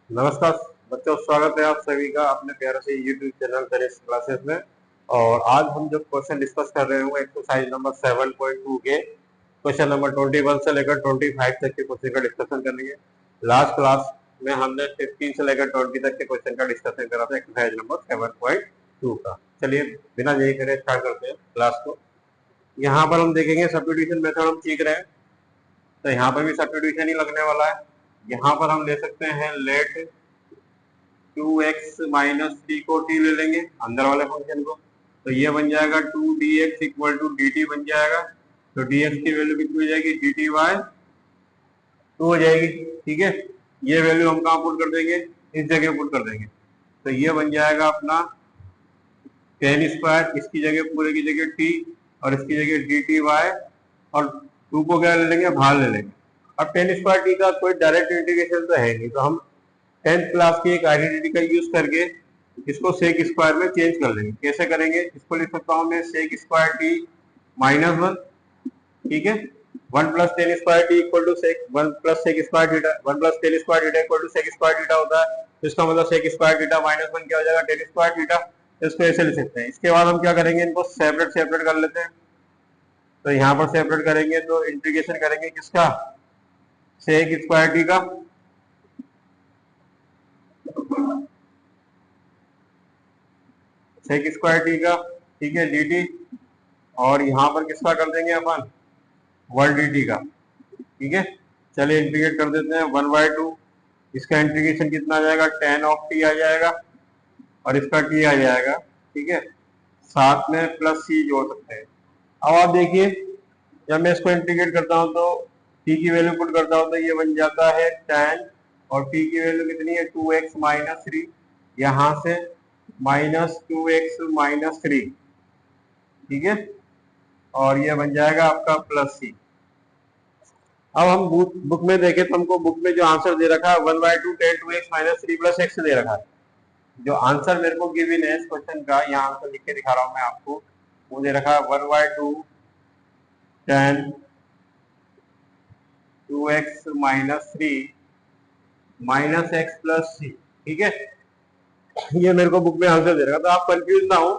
नमस्कार बच्चों, स्वागत है आप सभी का अपने प्यारे से यूट्यूब चैनल टेनिस क्लासेस में। और आज हम जो क्वेश्चन डिस्कस कर रहे हैं वो एक्सरसाइज नंबर 7.2 के क्वेश्चन नंबर 21 से लेकर 25 तक के क्वेश्चन का डिस्कशन करेंगे। लास्ट क्लास में हमने 15 से लेकर 20 तक के क्वेश्चन का डिस्कशन करा था एक्सरसाइज नंबर 7.2 का। चलिए बिना देरी करे स्टार्ट करते हैं क्लास को। यहाँ पर हम देखेंगे सब्स्टिट्यूशन मेथड हम सीख रहे हैं, तो यहाँ पर भी सब्स्टिट्यूशन ही लगने वाला है। यहाँ पर हम ले सकते हैं लेट 2x माइनस 3 को t ले लेंगे अंदर वाले फंक्शन को, तो ये बन जाएगा 2dx इक्वल टू dt बन जाएगा। तो dx की वैल्यू कितनी हो जाएगी, dt बाय 2 हो जाएगी। ठीक है, ये वैल्यू हम कहाँ पुट कर देंगे, इस जगह पुट कर देंगे। तो ये बन जाएगा अपना tan स्क्वायर, इसकी जगह पूरे की जगह t और इसकी जगह dt बाय, और 2 को क्या ले लेंगे, बाहर ले लेंगे। अब tan स्क्वायर t का कोई डायरेक्ट इंटीग्रेशन तो है नहीं, तो हम 10th क्लास की एक आइडेंटिटी का यूज करके इसको सेक स्क्वायर में चेंज कर लेंगे। कैसे करेंगे, इसको लिख सकता हूं मैं सेक स्क्वायर टी माइनस 1। ठीक है, 1 plus tan square t equal to sec 1 plus sec square theta, 1 plus tan square theta equal to sec square theta होता है। तो इसका मतलब सेक स्क्वायर थीटा माइनस 1 क्या हो जाएगा, टेन स्क्वायर थीटा। इसको ऐसे लिख सकते हैं। इसके बाद हम क्या करेंगे, इनको सेपरेट सेपरेट कर लेते हैं। तो यहाँ पर सेपरेट करेंगे तो इंटीग्रेशन करेंगे किसका, सेक स्क्वायर टी का, सेक स्क्वायर टी का। ठीक है, dt, और यहाँ पर किसका कर देंगे अपन, 1 dt का। ठीक है, चलिए इंटीग्रेट कर देते हैं 1/2। इसका इंटीग्रेशन कितना आ जाएगा, tan ऑफ t आ जाएगा और इसका t आ जाएगा। ठीक है, साथ में प्लस c जोड़ सकते हैं। अब आप देखिए, जब मैं इसको इंटीग्रेट करता हूँ तो t की वैल्यू पुट करता हूँ तो ये बन जाता है tan, और t की वैल्यू कितनी है, 2x माइनस 3, यहाँ से माइनस 2x माइनस 3। ठीक है, और ये बन जाएगा आपका प्लस सी। अब हम बुक में देखें तो हमको बुक में जो आंसर दे रखा है 1/2 tan 2x minus 3 plus x दे रखा है। जो आंसर मेरे को गिवन है इस क्वेश्चन का, यहाँ आंसर लिख के दिखा रहा हूँ मैं आपको, वो दे रखा है 1/2 tan 2x minus 3 minus x plus C. ठीक है, ये मेरे को बुक में आंसर दे रखा, तो आप कंफ्यूज ना हो।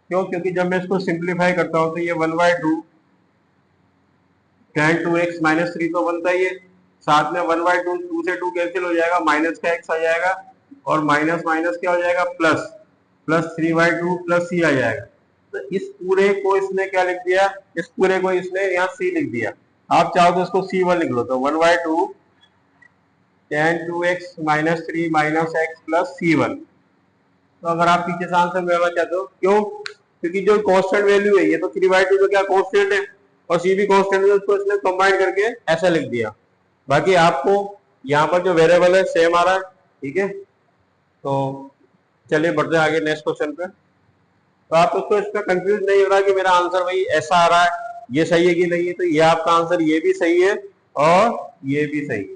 क्यों, क्योंकि जब मैं इसको सिंप्लीफाई करता हूँ तो ये 1/2 tan 2x माइनस 3 तो बनता ही है, साथ में 1/2, 2 से 2 कैंसिल हो जाएगा, माइनस का x आ जाएगा, और माइनस माइनस क्या हो जाएगा, प्लस, प्लस 3/2 प्लस c आ जाएगा। तो इस पूरे को इसने क्या लिख दिया, इस पूरे को इसने यहाँ c लिख दिया। आप चाहो तो इसको c1 लिख लो, तो 1/2 tan 2x minus 3 minus x plus c1। तो अगर आप पीछे से आंसर मिलना चाहते हो, क्यों, क्योंकि जो कांस्टेंट वैल्यू है ये तो 3/2 तो क्या कांस्टेंट है, और सी भी कांस्टेंट है, उसको इसने कंबाइन करके ऐसा लिख दिया। बाकी आपको यहाँ पर जो वेरिएबल है सेम आ रहा है। ठीक है, तो चलिए बढ़ते हैं आगे नेक्स्ट क्वेश्चन पे। तो आप उसको इसका कंफ्यूज नहीं हो रहा कि मेरा आंसर भाई ऐसा आ रहा है, ये सही है कि नहीं है, तो ये आपका आंसर ये भी सही है और ये भी सही है।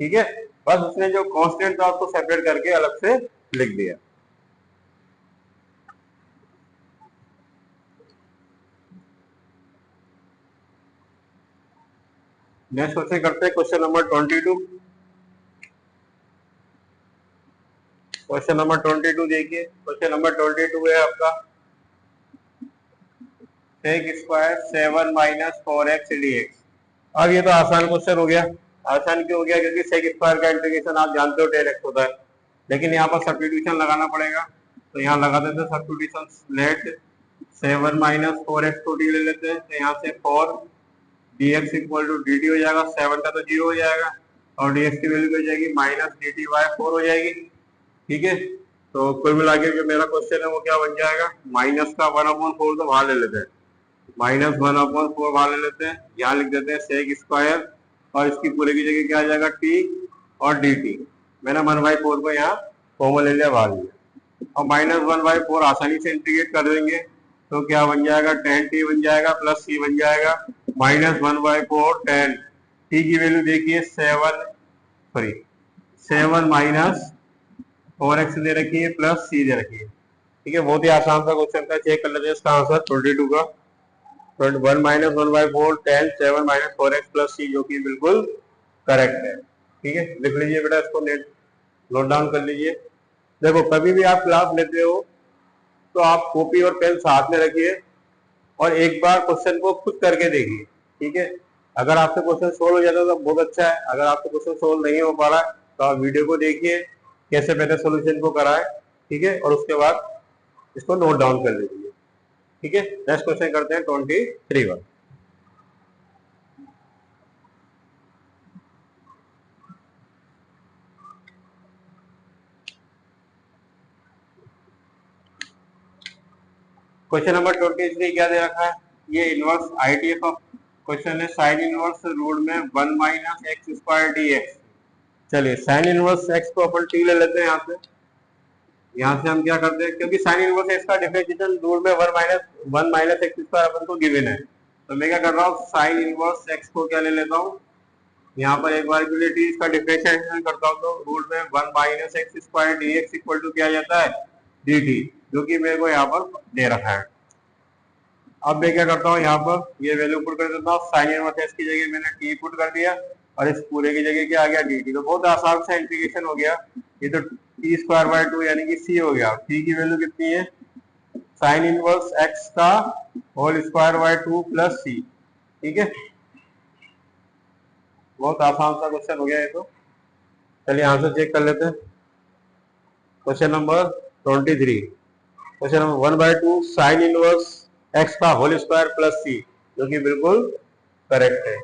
ठीक है, बस उसने जो कांस्टेंट था उसको सेपरेट करके अलग से लिख दिया। नेक्स्ट क्वेश्चन करते हैं, क्वेश्चन नंबर 22। क्वेश्चन नंबर 22 देखिए, क्वेश्चन नंबर 22 है आपका sec square 7 minus 4x dx। अब ये तो आसान क्वेश्चन हो गया। आसान क्यों हो गया, क्योंकि सेक स्क्वायर का इंटीग्रेशन आप जानते हो tan x होता है, लेकिन यहाँ पर सब्स्टिट्यूशन लगाना पड़ेगा। तो यहाँ लगा देते हैं सब्स्टिट्यूशन, लेट 7 माइनस 4x को d ले लेते हैं, तो यहाँ से 4 dx इक्वल टू dt हो जाएगा, 7 का तो 0 हो जाएगा, और dx की वैल्यू हो जाएगी माइनस dt बाय 4 हो जाएगी। ठीक है, तो कुल मिला के जो मेरा क्वेश्चन है वो क्या बन जाएगा, माइनस का 1/4 तो बाहर ले लेते हैं, माइनस 1/4 बाहर ले लेते हैं, यहाँ लिख देते हैं सेक स्क्वायर, और इसकी पूरे की जगह क्या आ जाएगा, t और dt। मैंने 1/4 को यहाँ कॉमन ले लिया, बाहर लिया, और माइनस 1/4 आसानी से इंटीग्रेट कर देंगे, तो क्या बन जाएगा, tan t बन जाएगा प्लस c बन जाएगा, माइनस 1/4 tan t की वैल्यू देखिए 7 माइनस 4x दे रखी है प्लस c दे रखी है। ठीक है, बहुत ही आसान सा क्वेश्चन था, चेक कर लेते हैं इसका आंसर 22 का। 1 minus 1/4 tan 7 minus 4x plus c, जो कि बिल्कुल करेक्ट है। ठीक है, लिख लीजिए बेटा इसको नेट नोट डाउन कर लीजिए। देखो कभी भी आप क्लास लेते हो तो आप कॉपी और पेन साथ में रखिए और एक बार क्वेश्चन को खुद करके देखिए, ठीक है। अगर आपसे क्वेश्चन सोल्व हो जाता है तो बहुत अच्छा है, अगर आपसे क्वेश्चन सोल्व नहीं हो पा रहा है तो आप वीडियो को देखिए कैसे पहले सोल्यूशन को कराए, ठीक है, और उसके बाद इसको नोट डाउन कर लीजिए, ठीक है। नेक्स्ट क्वेश्चन करते हैं 23 वाला। क्वेश्चन नंबर 23 क्या दे रखा है, ये इनवर्स आईटीएफ ऑफ क्वेश्चन है, साइन इनवर्स रूट में 1 minus x square d x. चलिए साइन इनवर्स एक्स को अपन टी ले लेते हैं यहाँ से हम क्या करते हैं, क्योंकि साइन इनवर्स एक्स का डिफरेंशिएशन रूट में 1 माइनस एक्स स्क्वायर अपन को गिवन है, तो मैं क्या कर रहा हूँ साइन इनवर्स एक्स को क्या ले लेता हूँ, यहाँ पर एक बार के लिए टी इसका डिफरेंशिएशन करता हूँ तो रूट में 1 minus x square d x equal to क्या जाता है डी टी, जो कि मेरे को यहाँ पर दे रखा है। अब मैं क्या करता हूँ यहाँ पर ये वैल्यू पुट कर देता हूँ, साइन इनवर्स एक्स की जगह मैंने टी पुट कर दिया और इस पूरे की जगह क्या आ गया डी टी, तो बहुत आसान सा इंटीग्रेशन हो गया। ये तो टी स्क्वायर बाय 2 यानी कि सी हो गया। टी की वैल्यू कितनी है, साइन इनवर्स एक्स का whole square by 2 plus C, ठीक है। बहुत आसान सा क्वेश्चन हो गया ये तो। चलिए आंसर चेक कर लेते हैं। Question number 23, question number 1/2 sine inverse x का होल स्क्वायर प्लस सी, जो कि बिल्कुल करेक्ट है,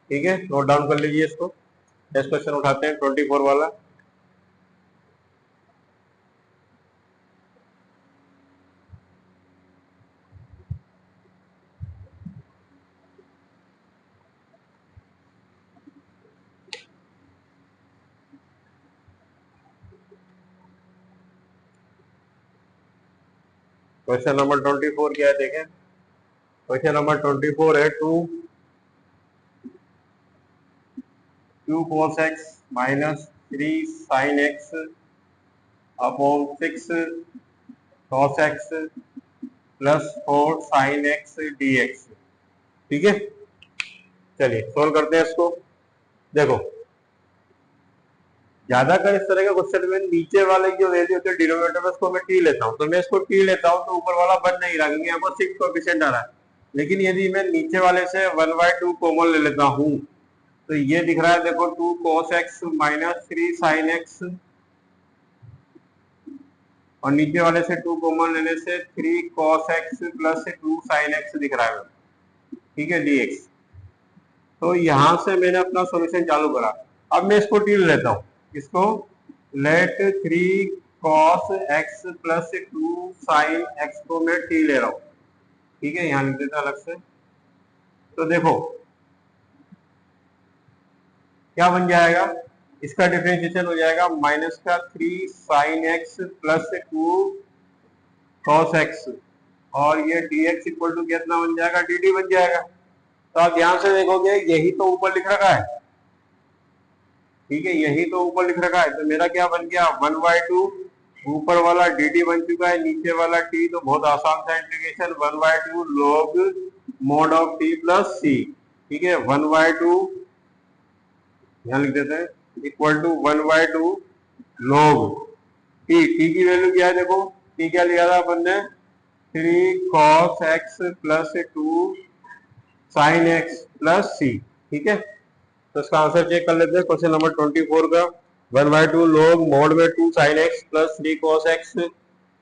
ठीक है। नोट डाउन कर लीजिए इसको। नेक्स्ट क्वेश्चन उठाते हैं 24 वाला। क्वेश्चन नंबर 24 क्या है देखें। क्वेश्चन नंबर 24 है 2 cos x minus 3 sin x upon 6 cos x plus 4 sin x dx, ठीक है। चलिए सोल्व करते हैं इसको। देखो ज्यादातर इस तरह के क्वेश्चन में नीचे वाले जो वैल्यू होती है डिनोमिनेटर में उसको मैं टी लेता हूँ, तो मैं इसको टी लेता हूँ तो ऊपर वाला बन नहीं रहा क्योंकि यहाँ पर 6 कोएफिशिएंट आ रहा है। लेकिन यदि मैं नीचे वाले से 1/2 कॉमन ले लेता हूँ तो ये दिख रहा है देखो 2 cos x minus 3 sin x, और नीचे वाले से 2 कॉमन लेने से 3 cos x प्लस 2 sin x दिख रहा है, ठीक है, dx। तो यहां से मैंने अपना सॉल्यूशन चालू करा। अब मैं इसको टी लेता हूँ, इसको लेट 3 cos x प्लस 2 sin x को मैं टी ले रहा हूँ, ठीक है, यहाँ लिख देता अलग से। तो देखो क्या बन जाएगा, इसका डिफरेंशिएशन हो जाएगा माइनस का 3 sin x प्लस 2 cos x, और ये dx इक्वल टू कितना बन जाएगा dt बन जाएगा। तो आप ध्यान से देखोगे यही तो ऊपर लिख रखा है, ठीक है, यही तो ऊपर लिख रखा है। तो मेरा क्या बन गया 1/2, ऊपर वाला dt बन चुका है, नीचे वाला t, तो बहुत आसान सा integration 1/2 log mod of t plus c, ठीक है, 1/2 यहाँ लिख देते हैं equal to 1/2 log t, t की वैल्यू क्या है देखो, t क्या लिया था अपन ने 3 cos x प्लस 2 sin x प्लस c, ठीक है। तो इसका आंसर चेक कर लेते हैं क्वेश्चन नंबर 24 का। 1/2 log mod में 2 sin x plus 3 cos x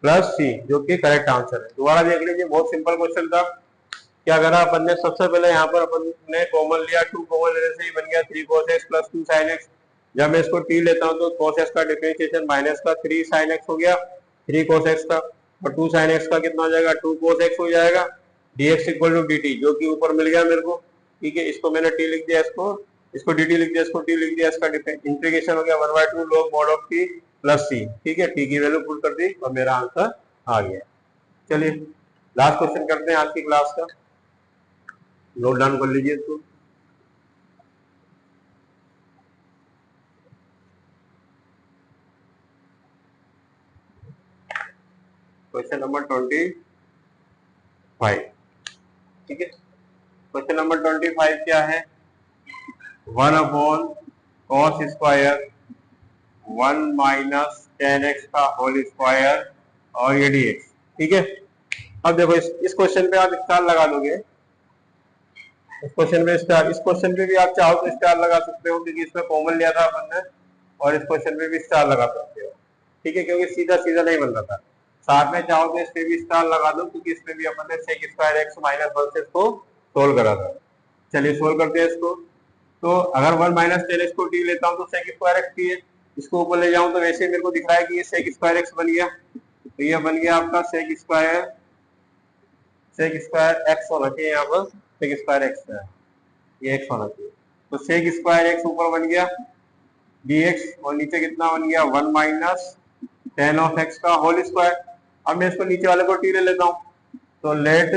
plus c, जो कि करेक्ट आंसर है। दोबारा देख लीजिए, बहुत सिंपल क्वेश्चन था। क्या करा अपन ने, सबसे पहले यहाँ पर अपन ने कॉमन लिया, 2 कॉमन लेने से ही बन गया 3 cos x प्लस 2 sin x। जब मैं इसको t लेता हूँ तो cos x का डिफरेंशिएशन माइनस का 3 sin x हो गया, 3 cos x का, और 2 sin x का कितना हो जाएगा 2 cos x हो जाएगा, dx इक्वल टू dt, जो कि ऊपर मिल गया मेरे को, ठीक है। इसको मैंने t लिख दिया, इसको dt लिख दिया, इसको t लिख दिया, इसका इंटीग्रेशन हो गया 1/2 log mod of t plus c, ठीक है। t की वैल्यू पुट कर दी और मेरा आंसर आ गया। चलिए लास्ट क्वेश्चन करते हैं आज की क्लास का, नोट डाउन कर लीजिए इसको। क्वेश्चन नंबर 25, ठीक है। क्वेश्चन नंबर 25 क्या है, 1/cos स्क्वायर 1 माइनस 10x का होल स्क्वायर और ये dx। ठीक है, अब देखो इस क्वेश्चन पे आप स्टार लगा दोगे, इस क्वेश्चन पे भी आप चाहो तो स्टार लगा सकते हो क्योंकि इसमें कॉमन लिया था अपन ने, और इस क्वेश्चन पे भी स्टार लगा सकते हो। ठीक है, क्योंकि सीधा सीधा नहीं बन रहा था। साथ में चाहो तो इस पे भी स्टार लगा दो क्योंकि इसमें भी अपन ने सेक स्क्वायर एक्स माइनस 1 से इसको सोल्व करा था। चलिए सोल्व करते हैं इसको। तो अगर 1 माइनस 10x को टी लेता हूँ तो सेक स्क्वायर एक्स टी है, इसको ऊपर ले जाऊं तो वैसे मेरे को दिख रहा है कि ये सेक स्क्वायर एक्स बन गया। तो ये बन गया आपका सेक स्क्वायर एक्स होना चाहिए, यहाँ पर सेक स्क्वायर एक्स है, ये एक्स होना चाहिए। तो सेक स्क्वायर एक्स ऊपर बन गया dx और नीचे कितना बन गया 1 माइनस 10 ऑफ x का होल स्क्वायर। अब मैं इसको नीचे वाले को t ले लेता हूँ, तो let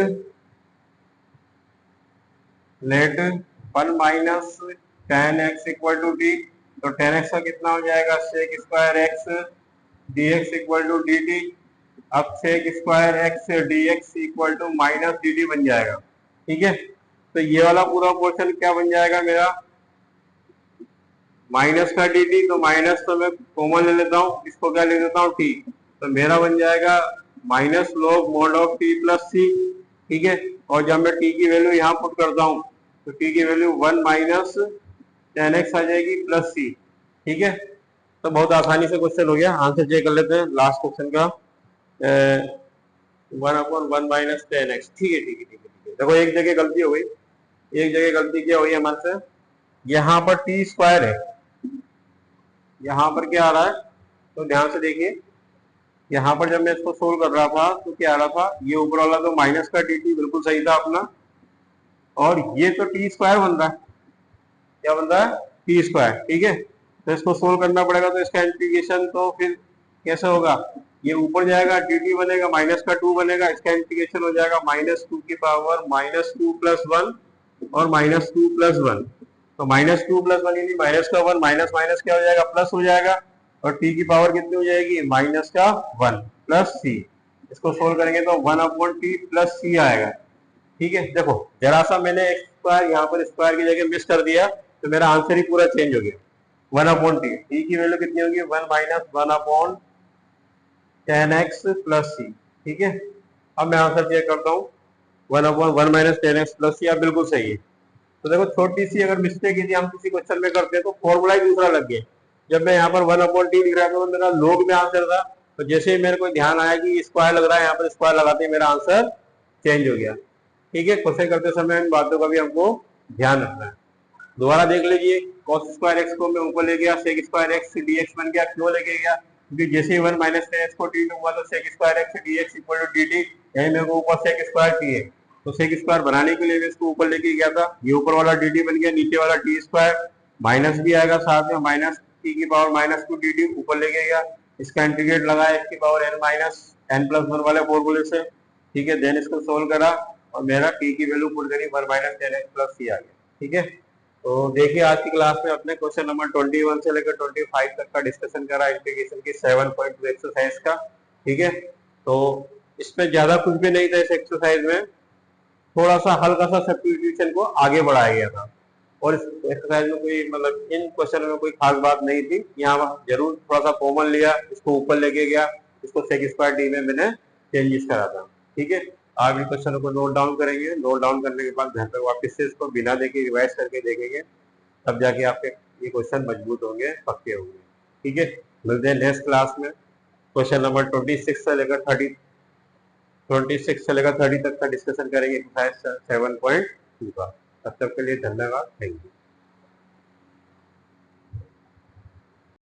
1 minus 10x equal to t, तो 10x का कितना हो जाएगा sec square x dx equal to dt। अब sec square x dx equal to minus dt बन जाएगा। ठीक है, तो ये वाला पूरा पोर्शन क्या बन जाएगा मेरा माइनस का dt, तो माइनस तो मैं कॉमन ले लेता हूँ, इसको क्या ले लेता हूँ t, तो मेरा बन जाएगा minus log mode of t plus c। ठीक है, और जब मैं t की वैल्यू यहाँ पुट करता हूँ तो t की वैल्यू 1 माइनस 10x आ जाएगी प्लस c। ठीक है, तो बहुत आसानी से क्वेश्चन हो गया। आंसर चेक कर लेते हैं लास्ट क्वेश्चन का, 1/1 माइनस 10x। ठीक है ठीक है ठीक है ठीक है। देखो एक जगह गलती हो गई, एक जगह गलती क्या हुई हमारे से, यहाँ पर टी स्क्वायर है, यहाँ पर क्या आ रहा है, तो ध्यान से देखिए, यहाँ पर जब मैं इसको सोल्व कर रहा था तो क्या आ रहा था, ये ऊपर वाला तो माइनस का dt बिल्कुल सही था अपना, और ये तो टी स्क्वायर बन रहा है, क्या बन रहा है टी स्क्वायर। ठीक है, तो इसको सोल्व करना पड़ेगा, तो इसका इंटीग्रेशन तो फिर कैसे होगा, ये ऊपर जाएगा dt बनेगा माइनस का 2 बनेगा, इसका इंटीग्रेशन हो जाएगा माइनस 2 की पावर माइनस 2 प्लस 1 और माइनस 2 प्लस 1। तो माइनस 2 प्लस 1 यानी माइनस का 1, माइनस माइनस क्या हो जाएगा प्लस हो जाएगा, और t की पावर कितनी हो जाएगी माइनस का 1 प्लस c। इसको सोल्व करेंगे तो 1/t प्लस c आएगा। ठीक है, देखो जरा सा मैंने एक्स स्क्वायर यहाँ पर स्क्वायर की जगह मिस कर दिया तो मेरा आंसर ही पूरा चेंज हो गया। 1/t, t की वैल्यू कितनी होगी 1 माइनस 1/10x प्लस c। ठीक है, अब मैं आंसर चेक करता हूँ, 1/1 माइनस 10x प्लस c, अब बिल्कुल सही है। तो देखो छोटी सी अगर मिस्टेक यदि हम किसी क्वेश्चन में करते हैं तो फॉर्मूला ही दूसरा लग गया। जब मैं यहाँ पर 1/t लिख रहा था तो मेरा लोग में आंसर था, तो जैसे ही मेरे को ध्यान आया कि स्क्वायर लग रहा है, यहाँ पर स्क्वायर लगाते ही मेरा आंसर चेंज हो गया। ठीक है, क्वेश्चन करते समय इन बातों का भी हमको ध्यान रखना है। दोबारा देख लीजिए, cos स्क्वायर एक्स को मैं ऊपर ले गया, सेक स्क्वायर एक्स dx बन गया, क्यों लेके गया, क्योंकि जैसे ही 1 माइनस 10x को t लूंगा तो sec square x dx equal to dt, यही मेरे को ऊपर सेक स्क्वायर t है, तो सेक स्क्वायर बनाने के लिए मैं इसको ऊपर लेके गया था, ये ऊपर वाला dt बन गया, नीचे वाला t स्क्वायर माइनस भी आएगा साथ में, माइनस t की पावर माइनस 2 dt ऊपर लेके गया, इसका इंटीग्रेट लगाया x की power n minus n plus 1 वाले फॉर्मूले से। ठीक है, देन इसको सोल्व करा और मेरा t की वैल्यू पुट करी 1 माइनस 10x प्लस c आ गया। ठीक है, तो देखिए आज की क्लास में अपने क्वेश्चन नंबर 21 से लेकर 25 तक का डिस्कशन करा इंटीग्रेशन की 7.2 एक्सरसाइज का। ठीक है, तो इसमें ज्यादा कुछ भी नहीं था, इस एक्सरसाइज में थोड़ा सा हल्का सा सब्स्टिट्यूशन को आगे बढ़ाया गया था, और इस एक्सरसाइज में कोई मतलब इन क्वेश्चन में कोई खास बात नहीं थी, यहाँ जरूर थोड़ा सा कॉमन लिया, इसको ऊपर लेके गया, इसको सेक स्क्वायर डी में मैंने चेंजेस करा था। ठीक है, आप इन क्वेश्चनों को नोट डाउन करेंगे, नोट डाउन करने के बाद घर पर वापस से इसको बिना देखे रिवाइज करके देखेंगे, तब जाके आपके ये क्वेश्चन मजबूत होंगे, पक्के होंगे। ठीक है, मिलते हैं नेक्स्ट क्लास में क्वेश्चन नंबर 26 से लेकर 30 तक का डिस्कशन करेंगे एक्सरसाइज 7.2 का। तब तक के लिए धन्यवाद, थैंक यू।